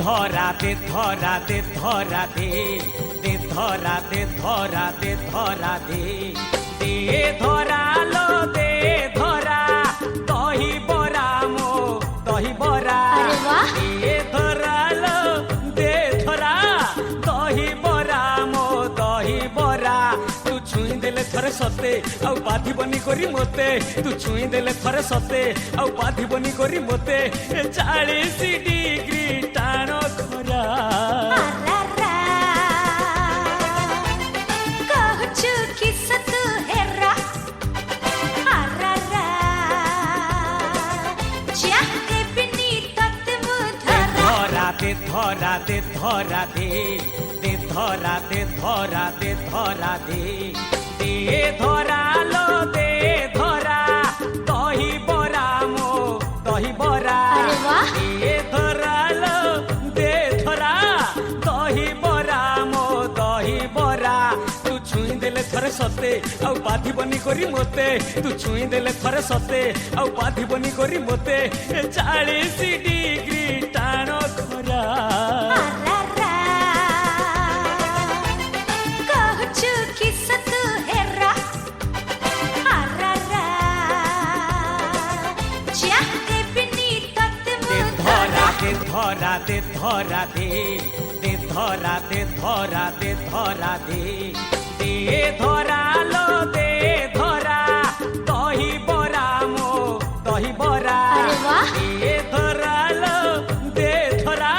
ধরা দে ধরা দে ধরা দে দে ধরা দে ধরা দে ধরা দে দে ধরা লো দে ধরা দহি বরা মো দহি বরা अरे वाह! দে ধরা লো দে ধরা দহি বরা মো দহি বরা তু ছুঁই দেলে থরে সতে আউ বাঁধিবনি করি মতে তু ছুঁই দেলে থরে সতে আউ বাঁধিবনি করি মতে 40 ডিগ্রি টাণ খরা अररा, कहूछु किस तू हेरा अररा, चाहे बिनी तत मुधरा ধরা দে ধরা দে ধরা দে দে ধরা দে ধরা দে ধরা দে দে ধরা লো দে ধরা দহি বরা মো দহি বরা अरे वाह! দে ধরা লো দে ধরা দহি বরা মো দহি বরা তু ছুঁই দেলে থরে সতে আউ বাঁধিবনি করি মতে তু ছুঁই দেলে থরে সতে আউ বাঁধিবনি করি মতে 40 ডিগ্রি টাণ খরা अररा, कहूछु किस तू हेरा अररा, चाहे बिनी तत দে मुधरा ধরা দে ধরা দে ধরা দে দে ধরা দে ধরা দে ধরা দে দে ধরা লো দে ধরা দহি বরা মো দহি বরা अरे वाह! দে ধরা লো দে ধরা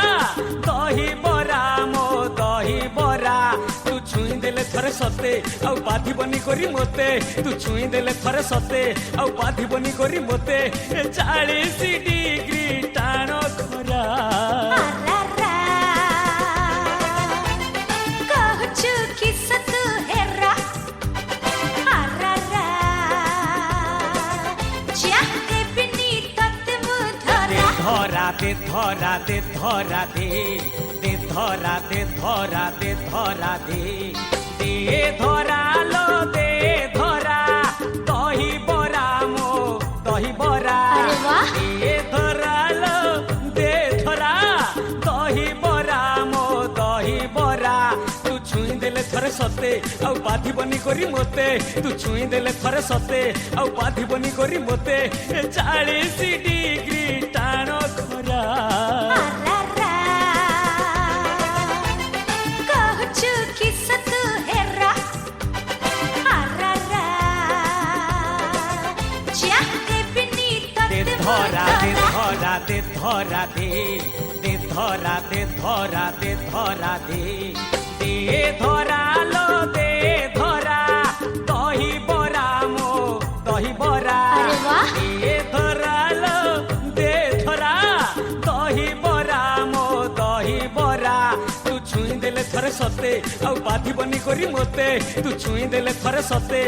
দহি বরা মো দহি বরা তু ছুঁই দেলে থরে সতে আউ বাঁধিবনি করি মতে তু ছুঁই দেলে থরে সতে আউ বাঁধিবনি করি মতে 40 ডিগ্রি টাণ খরা अररा, कहूछु किस तू हेरा अररा, चाहे बिनी तत मुधरा ধরা দে ধরা দে ধরা দে দে ধরা দে ধরা দে ধরা দে দে ধরা লো দে ধরা দহি বরা মো দহি বরা अरे वाह! দে ধরা লো দে ধরা দহি বরা মো দহি বরা তু ছুঁই দেলে থরে সতে আউ বাঁধিবনি করি মতে তু ছুঁই দেলে থরে সতে আউ বাঁধিবনি করি মতে 40 ডিগ্রি টাণ খরা अररा, कहूछु किस तू हेरा अररा, चाहे बिनी तत দে ধরা দে मुधरा ধরা দে ধরা দে দে ধরা দে ধরা দে ধরা দে দে ধরা লো দে ধরা দহি বরা মো দহি বরা अरे वाह! দে ধরা লো দে ধরা দহি বরা মো দহি বরা তু ছুঁই দেলে থরে সতে আউ বাঁধিবনি করি মতে তু ছুঁই দেলে থরে সতে